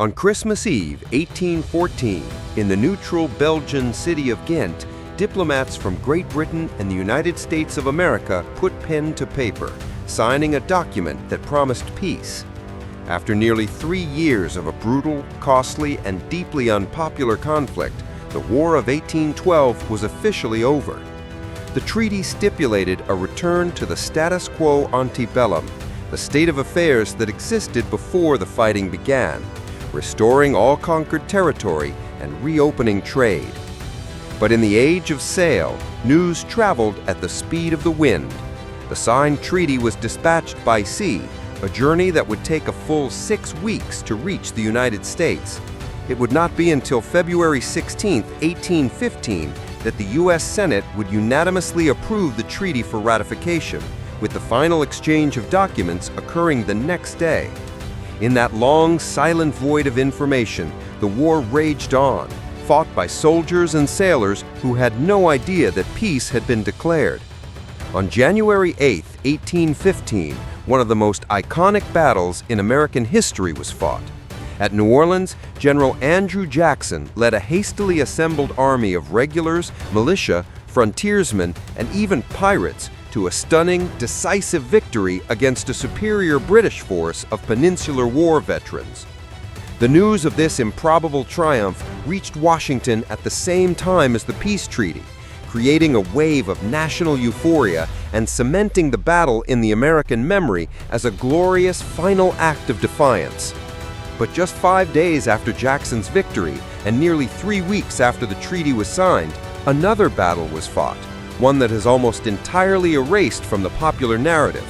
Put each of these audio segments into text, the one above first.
On Christmas Eve, 1814, in the neutral Belgian city of Ghent, diplomats from Great Britain and the United States of America put pen to paper, signing a document that promised peace. After nearly 3 years of a brutal, costly, and deeply unpopular conflict, the War of 1812 was officially over. The treaty stipulated a return to the status quo ante bellum, the state of affairs that existed before the fighting began, restoring all conquered territory and reopening trade. But in the age of sail, news traveled at the speed of the wind. The signed treaty was dispatched by sea, a journey that would take a full 6 weeks to reach the United States. It would not be until February 16, 1815, that the U.S. Senate would unanimously approve the treaty for ratification, with the final exchange of documents occurring the next day. In that long, silent void of information, the war raged on, fought by soldiers and sailors who had no idea that peace had been declared. On January 8, 1815, one of the most iconic battles in American history was fought. At New Orleans, General Andrew Jackson led a hastily assembled army of regulars, militia, frontiersmen, and even pirates to a stunning, decisive victory against a superior British force of Peninsular War veterans. The news of this improbable triumph reached Washington at the same time as the peace treaty, creating a wave of national euphoria and cementing the battle in the American memory as a glorious final act of defiance. But just 5 days after Jackson's victory, and nearly 3 weeks after the treaty was signed, another battle was fought, one that is almost entirely erased from the popular narrative.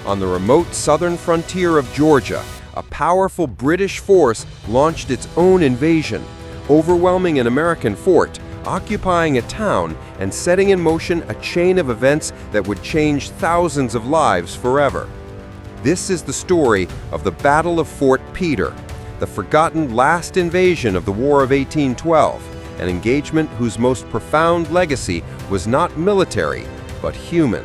On the remote southern frontier of Georgia, a powerful British force launched its own invasion, overwhelming an American fort, occupying a town, and setting in motion a chain of events that would change thousands of lives forever. This is the story of the Battle of Fort Peter, the forgotten last invasion of the War of 1812, an engagement whose most profound legacy was not military, but human.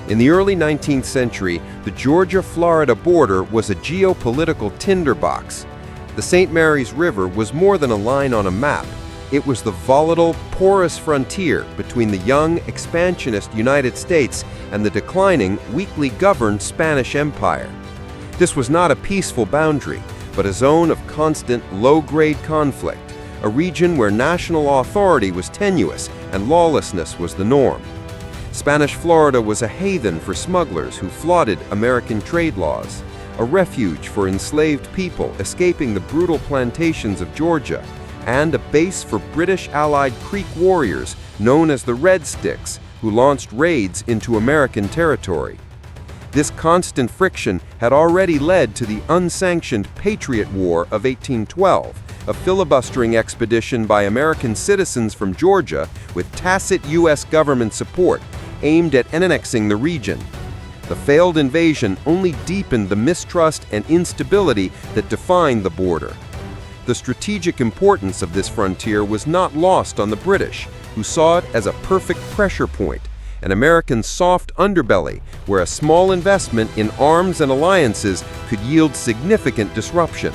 In the early 19th century, the Georgia-Florida border was a geopolitical tinderbox. The St. Mary's River was more than a line on a map. It was the volatile, porous frontier between the young, expansionist United States and the declining, weakly governed Spanish Empire. This was not a peaceful boundary, but a zone of constant, low-grade conflict, a region where national authority was tenuous and lawlessness was the norm. Spanish Florida was a haven for smugglers who flaunted American trade laws, a refuge for enslaved people escaping the brutal plantations of Georgia, and a base for British allied Creek warriors known as the Red Sticks, who launched raids into American territory. This constant friction had already led to the unsanctioned Patriot War of 1812, a filibustering expedition by American citizens from Georgia with tacit U.S. government support aimed at annexing the region. The failed invasion only deepened the mistrust and instability that defined the border. The strategic importance of this frontier was not lost on the British, who saw it as a perfect pressure point, an American soft underbelly where a small investment in arms and alliances could yield significant disruption.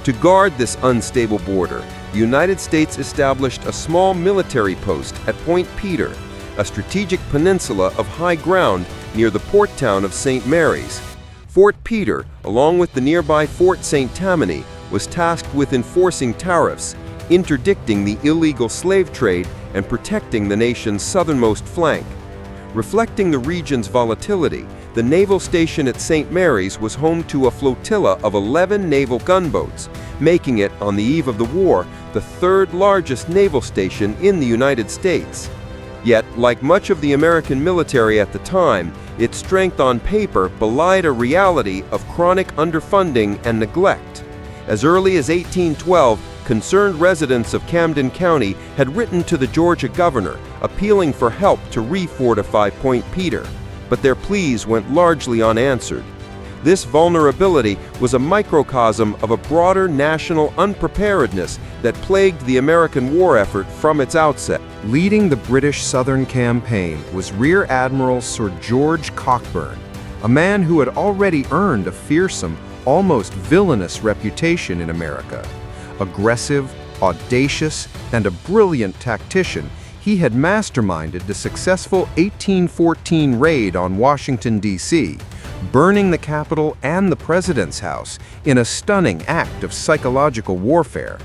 To guard this unstable border, the United States established a small military post at Point Peter, a strategic peninsula of high ground near the port town of St. Mary's. Fort Peter, along with the nearby Fort St. Tammany, was tasked with enforcing tariffs, interdicting the illegal slave trade, and protecting the nation's southernmost flank. Reflecting the region's volatility, the naval station at St. Mary's was home to a flotilla of 11 naval gunboats, making it, on the eve of the war, the third largest naval station in the United States. Yet, like much of the American military at the time, its strength on paper belied a reality of chronic underfunding and neglect. As early as 1812, concerned residents of Camden County had written to the Georgia governor, appealing for help to refortify Point Peter, but their pleas went largely unanswered. This vulnerability was a microcosm of a broader national unpreparedness that plagued the American war effort from its outset. Leading the British Southern Campaign was Rear Admiral Sir George Cockburn, a man who had already earned a fearsome, almost villainous reputation in America. Aggressive, audacious, and a brilliant tactician, he had masterminded the successful 1814 raid on Washington, D.C., burning the Capitol and the President's house in a stunning act of psychological warfare.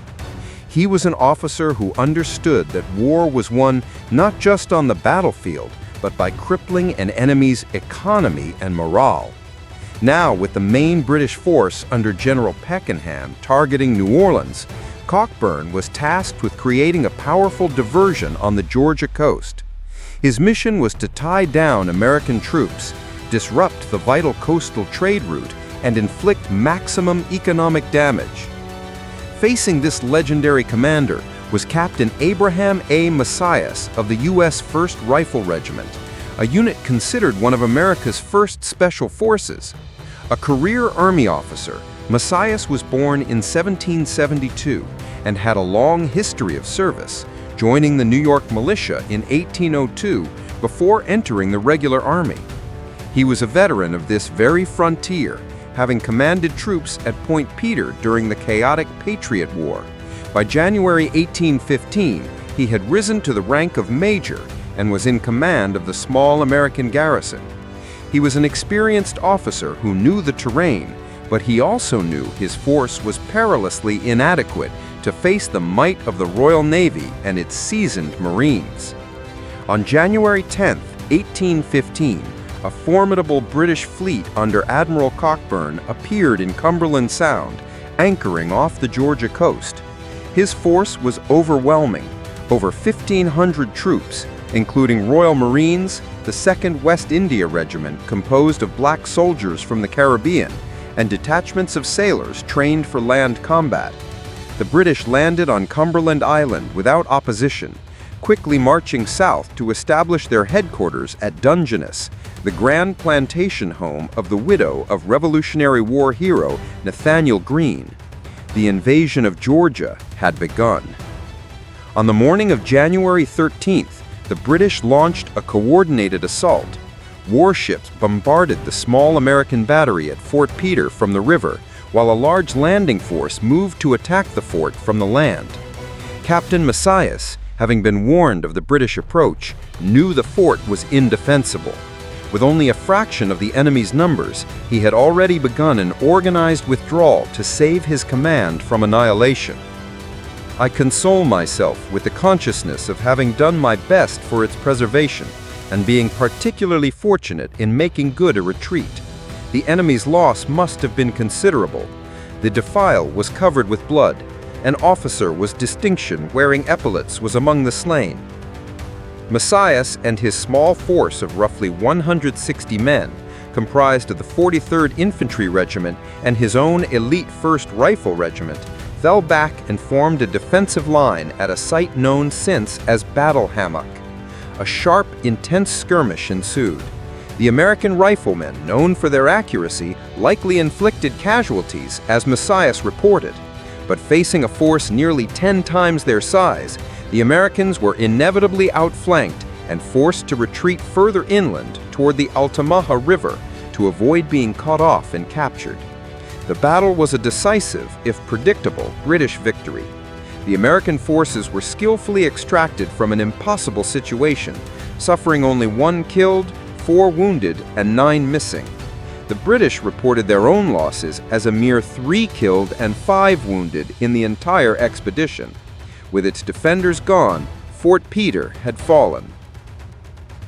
He was an officer who understood that war was won not just on the battlefield, but by crippling an enemy's economy and morale. Now, with the main British force under General Pakenham targeting New Orleans, Cockburn was tasked with creating a powerful diversion on the Georgia coast. His mission was to tie down American troops, disrupt the vital coastal trade route, and inflict maximum economic damage. Facing this legendary commander was Captain Abraham A. Macias of the U.S. 1st Rifle Regiment, a unit considered one of America's first special forces. A career Army officer, Macias was born in 1772 and had a long history of service, joining the New York militia in 1802 before entering the regular army. He was a veteran of this very frontier, having commanded troops at Point Peter during the chaotic Patriot War. By January 1815, he had risen to the rank of major and was in command of the small American garrison. He was an experienced officer who knew the terrain, but he also knew his force was perilously inadequate to face the might of the Royal Navy and its seasoned Marines. On January 10, 1815, a formidable British fleet under Admiral Cockburn appeared in Cumberland Sound, anchoring off the Georgia coast. His force was overwhelming, over 1,500 troops, including Royal Marines, the 2nd West India Regiment composed of black soldiers from the Caribbean, and detachments of sailors trained for land combat. The British landed on Cumberland Island without opposition, quickly marching south to establish their headquarters at Dungeness, the grand plantation home of the widow of Revolutionary War hero Nathaniel Greene. The invasion of Georgia had begun. On the morning of January 13th, the British launched a coordinated assault. Warships bombarded the small American battery at Fort Peter from the river, while a large landing force moved to attack the fort from the land. Captain Macias, having been warned of the British approach, knew the fort was indefensible. With only a fraction of the enemy's numbers, he had already begun an organized withdrawal to save his command from annihilation. I console myself with the consciousness of having done my best for its preservation and being particularly fortunate in making good a retreat. The enemy's loss must have been considerable. The defile was covered with blood. An officer with distinction wearing epaulets was among the slain. Macias and his small force of roughly 160 men, comprised of the 43rd Infantry Regiment and his own elite 1st Rifle Regiment, fell back and formed a defensive line at a site known since as Battle Hammock. A sharp, intense skirmish ensued. The American riflemen, known for their accuracy, likely inflicted casualties, as Macias reported. But facing a force nearly 10 times their size, the Americans were inevitably outflanked and forced to retreat further inland toward the Altamaha River to avoid being cut off and captured. The battle was a decisive, if predictable, British victory. The American forces were skillfully extracted from an impossible situation, suffering only 1 killed, 4 wounded, and 9 missing. The British reported their own losses as a mere 3 killed and 5 wounded in the entire expedition. With its defenders gone, Fort Peter had fallen.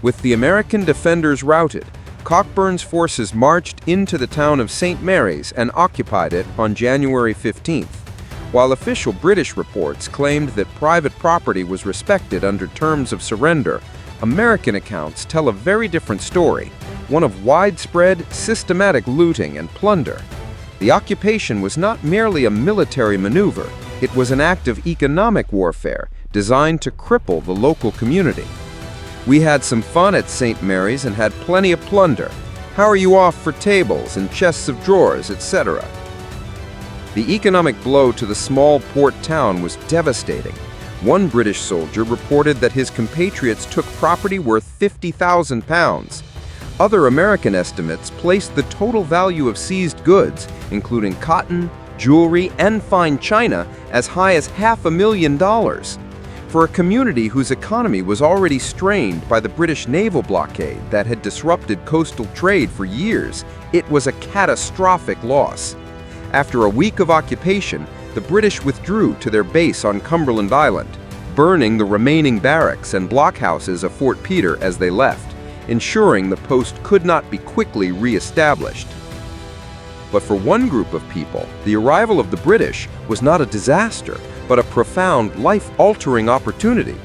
With the American defenders routed, Cockburn's forces marched into the town of St. Mary's and occupied it on January 15th. While official British reports claimed that private property was respected under terms of surrender, American accounts tell a very different story, one of widespread, systematic looting and plunder. The occupation was not merely a military maneuver, it was an act of economic warfare designed to cripple the local community. We had some fun at St. Mary's and had plenty of plunder. How are you off for tables and chests of drawers, etc.? The economic blow to the small port town was devastating. One British soldier reported that his compatriots took property worth £50,000. Other American estimates placed the total value of seized goods, including cotton, jewelry, and fine china, as high as $500,000. For a community whose economy was already strained by the British naval blockade that had disrupted coastal trade for years, it was a catastrophic loss. After a week of occupation, the British withdrew to their base on Cumberland Island, burning the remaining barracks and blockhouses of Fort Peter as they left, ensuring the post could not be quickly re-established. But for one group of people, the arrival of the British was not a disaster, but a profound, life-altering opportunity.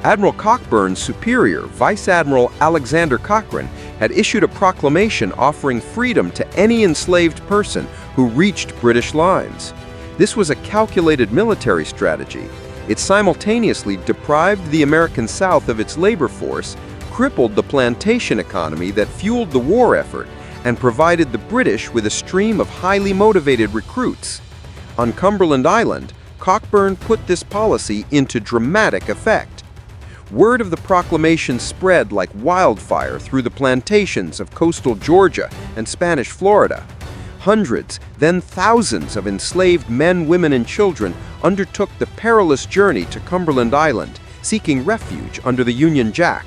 Admiral Cockburn's superior, Vice Admiral Alexander Cochrane, had issued a proclamation offering freedom to any enslaved person who reached British lines. This was a calculated military strategy. It simultaneously deprived the American South of its labor force, crippled the plantation economy that fueled the war effort, and provided the British with a stream of highly motivated recruits. On Cumberland Island, Cockburn put this policy into dramatic effect. Word of the proclamation spread like wildfire through the plantations of coastal Georgia and Spanish Florida. Hundreds, then thousands of enslaved men, women, and children undertook the perilous journey to Cumberland Island, seeking refuge under the Union Jack.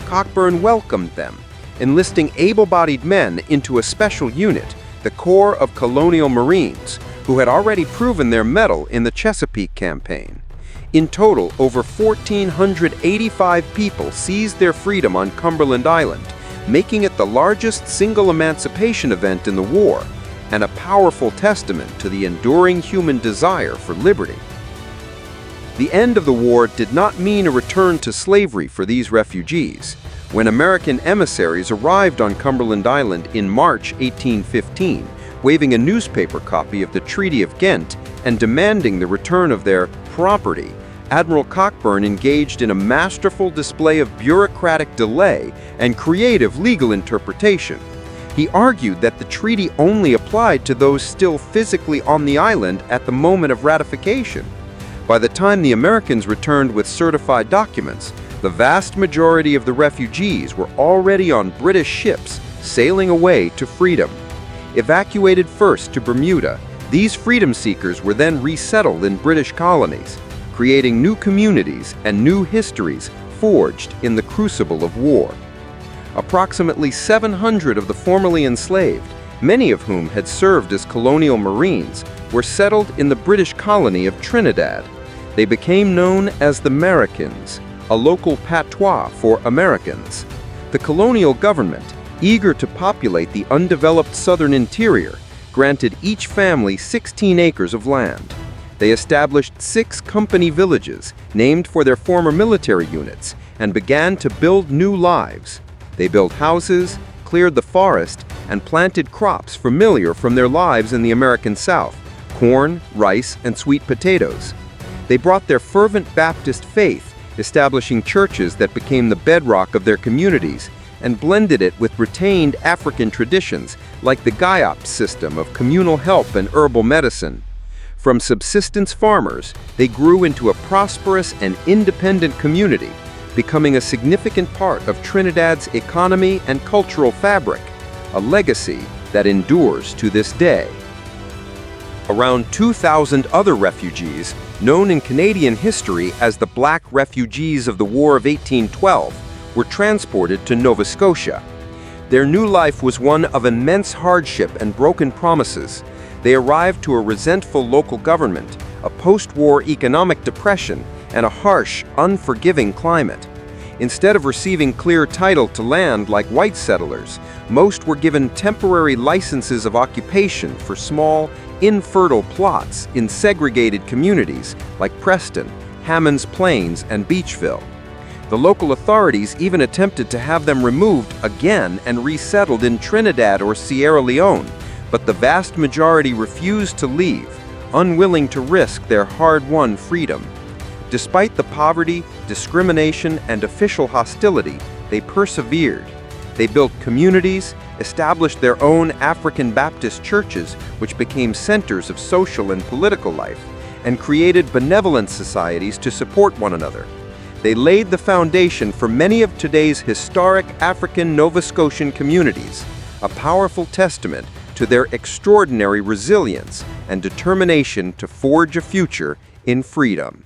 Cockburn welcomed them, enlisting able-bodied men into a special unit, the Corps of Colonial Marines, who had already proven their mettle in the Chesapeake campaign. In total, over 1,485 people seized their freedom on Cumberland Island, making it the largest single emancipation event in the war, and a powerful testament to the enduring human desire for liberty. The end of the war did not mean a return to slavery for these refugees. When American emissaries arrived on Cumberland Island in March 1815, waving a newspaper copy of the Treaty of Ghent and demanding the return of their property, Admiral Cockburn engaged in a masterful display of bureaucratic delay and creative legal interpretation. He argued that the treaty only applied to those still physically on the island at the moment of ratification. By the time the Americans returned with certified documents, the vast majority of the refugees were already on British ships sailing away to freedom. Evacuated first to Bermuda, these freedom seekers were then resettled in British colonies, creating new communities and new histories forged in the crucible of war. Approximately 700 of the formerly enslaved, many of whom had served as colonial marines, were settled in the British colony of Trinidad. They became known as the Americans, a local patois for Americans. The colonial government, eager to populate the undeveloped southern interior, granted each family 16 acres of land. They established 6 company villages named for their former military units and began to build new lives. They built houses, cleared the forest, and planted crops familiar from their lives in the American South: corn, rice, and sweet potatoes. They brought their fervent Baptist faith, establishing churches that became the bedrock of their communities, and blended it with retained African traditions like the Gayop system of communal help and herbal medicine. From subsistence farmers, they grew into a prosperous and independent community, becoming a significant part of Trinidad's economy and cultural fabric, a legacy that endures to this day. Around 2,000 other refugees, known in Canadian history as the Black Refugees of the War of 1812, were transported to Nova Scotia. Their new life was one of immense hardship and broken promises. They arrived to a resentful local government, a post-war economic depression, and a harsh, unforgiving climate. Instead of receiving clear title to land like white settlers, most were given temporary licenses of occupation for small, infertile plots in segregated communities like Preston, Hammond's Plains, and Beachville. The local authorities even attempted to have them removed again and resettled in Trinidad or Sierra Leone, but the vast majority refused to leave, unwilling to risk their hard-won freedom. Despite the poverty, discrimination, and official hostility, they persevered. They built communities, established their own African Baptist churches, which became centers of social and political life, and created benevolent societies to support one another. They laid the foundation for many of today's historic African Nova Scotian communities, a powerful testament to their extraordinary resilience and determination to forge a future in freedom.